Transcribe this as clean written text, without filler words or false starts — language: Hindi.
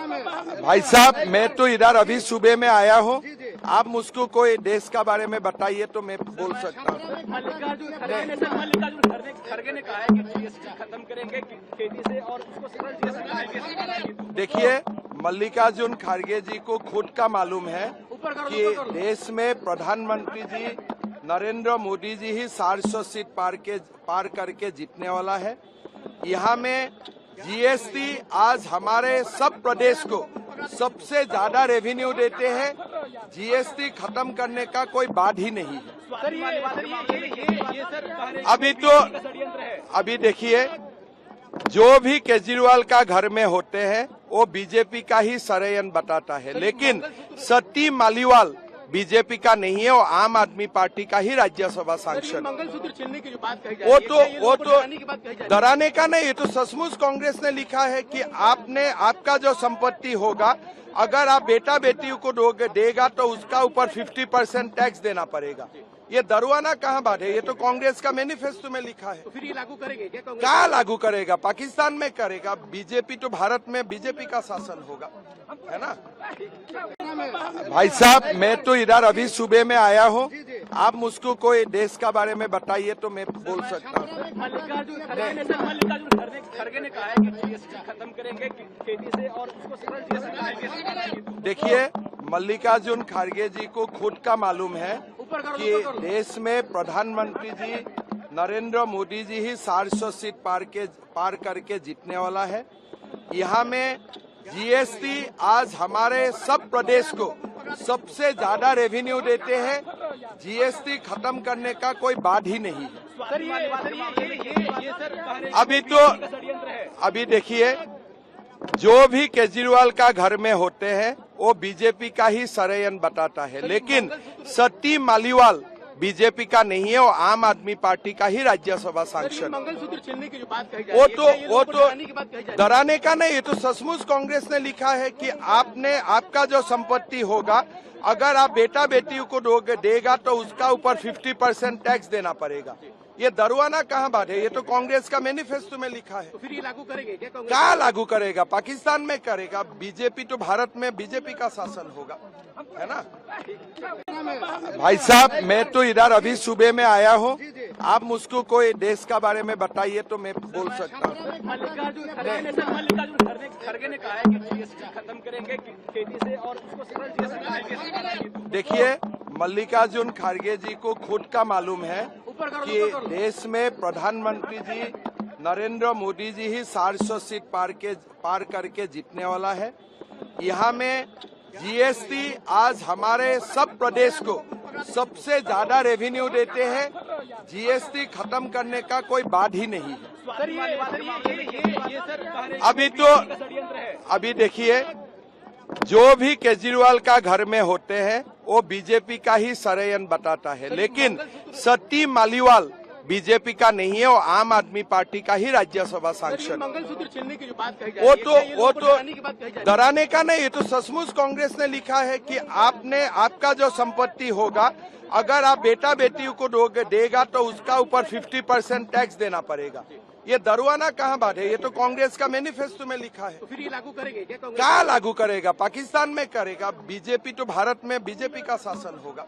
भाई साहब, मैं तो इधर अभी सुबह में आया हूँ। आप मुझको कोई देश का बारे में बताइए तो मैं बोल सकता हूँ। मल्लिकार्जुन खड़गे ने कहा है कि जीएसटी खत्म करेंगे खेती से और उसको सरल जीएसटी। देखिए, मल्लिकार्जुन खड़गे जी को खुद का मालूम है कि देश में प्रधानमंत्री जी नरेंद्र मोदी जी ही 400 सीट पार करके जीतने वाला है। यहाँ में जीएसटी आज हमारे सब प्रदेश को सबसे ज्यादा रेवेन्यू देते हैं। जीएसटी खत्म करने का कोई बात ही नहीं है। अभी देखिए, जो भी केजरीवाल का घर में होते हैं वो बीजेपी का ही षड्यंत्र बताता है, लेकिन सती मालीवाल बीजेपी का नहीं है, वो आम आदमी पार्टी का ही राज्यसभा सांसद। मंगलसूत्र छीनने की जो बात कही जा रही है, वो तो डराने का नहीं, ये तो सचमुच कांग्रेस ने लिखा है कि आपका जो संपत्ति होगा, अगर आप बेटा बेटी को देगा तो उसका ऊपर 50% टैक्स देना पड़ेगा। ये डरवाना कहाँ बात है? ये तो कांग्रेस का मैनिफेस्टो में लिखा है। तो फिर ये लागू करेंगे क्या? कहाँ लागू करेगा? पाकिस्तान में करेगा। बीजेपी तो भारत में बीजेपी का शासन होगा, है ना? भाई साहब, मैं तो इधर अभी सुबह में आया हूँ। आप मुझको कोई देश का बारे में बताइए तो मैं बोल सकता हूँ। मल्लिकार्जुन खड़गे ने कहा है कि जीएसटी खत्म करेंगे खेती से और उसको सरल जीएसटी। देखिए, मल्लिकार्जुन खड़गे जी को खुद का मालूम है कि देश में प्रधानमंत्री जी नरेंद्र मोदी जी ही 400 सीट पार करके जीतने वाला है। यहाँ में जीएसटी आज हमारे सब प्रदेश को सबसे ज्यादा रेवेन्यू देते हैं। जीएसटी खत्म करने का कोई बात ही नहीं है। अभी देखिए, जो भी केजरीवाल का घर में होते हैं वो बीजेपी का ही षड्यंत्र बताता है, लेकिन सती मालीवाल बीजेपी का नहीं है, वो आम आदमी पार्टी का ही राज्यसभा सांसद। मंगलसूत्र छीनने की जो बात कही जा रही है, वो तो डराने का नहीं, ये तो सचमुच कांग्रेस ने लिखा है कि आपका जो संपत्ति होगा, अगर आप बेटा बेटी को देगा तो उसका ऊपर 50% टैक्स देना पड़ेगा। ये डरवाना कहाँ बात है? ये तो कांग्रेस का मैनिफेस्टो में लिखा है। तो फिर ये लागू करेंगे क्या? कहाँ लागू करेगा? पाकिस्तान में करेगा। बीजेपी तो भारत में बीजेपी का शासन होगा, है ना? भाई साहब, मैं तो इधर अभी सुबह में आया हूँ। आप मुझको कोई देश का बारे में बताइए तो मैं बोल सकता हूँ। मल्लिकार्जुन खड़गे ने कहा है कि जीएसटी खत्म करेंगे खेती से और उसको सरल जीएसटी। देखिए, मल्लिकार्जुन खड़गे जी को खुद का मालूम है कि देश में प्रधानमंत्री जी नरेंद्र मोदी जी ही 400 सीट पार करके जीतने वाला है। यहाँ में जीएसटी आज हमारे सब प्रदेश को सबसे ज्यादा रेवेन्यू देते हैं। जीएसटी खत्म करने का कोई बात ही नहीं है। अभी देखिए, जो भी केजरीवाल का घर में होते हैं वो बीजेपी का ही षड्यंत्र बताता है, लेकिन सती मालीवाल बीजेपी का नहीं है, वो आम आदमी पार्टी का ही राज्यसभा सांसद। मंगलसूत्र छीनने की जो बात कही जा रही है, वो तो डराने का नहीं, ये तो सचमुच कांग्रेस ने लिखा है कि आपका जो संपत्ति होगा, अगर आप बेटा बेटी को देगा तो उसका ऊपर 50% टैक्स देना पड़ेगा। ये डरवाना कहाँ बात है? ये तो कांग्रेस का मैनिफेस्टो में लिखा है। तो फिर ये लागू करेंगे क्या? कहाँ लागू करेगा? पाकिस्तान में करेगा। बीजेपी तो भारत में बीजेपी का शासन होगा।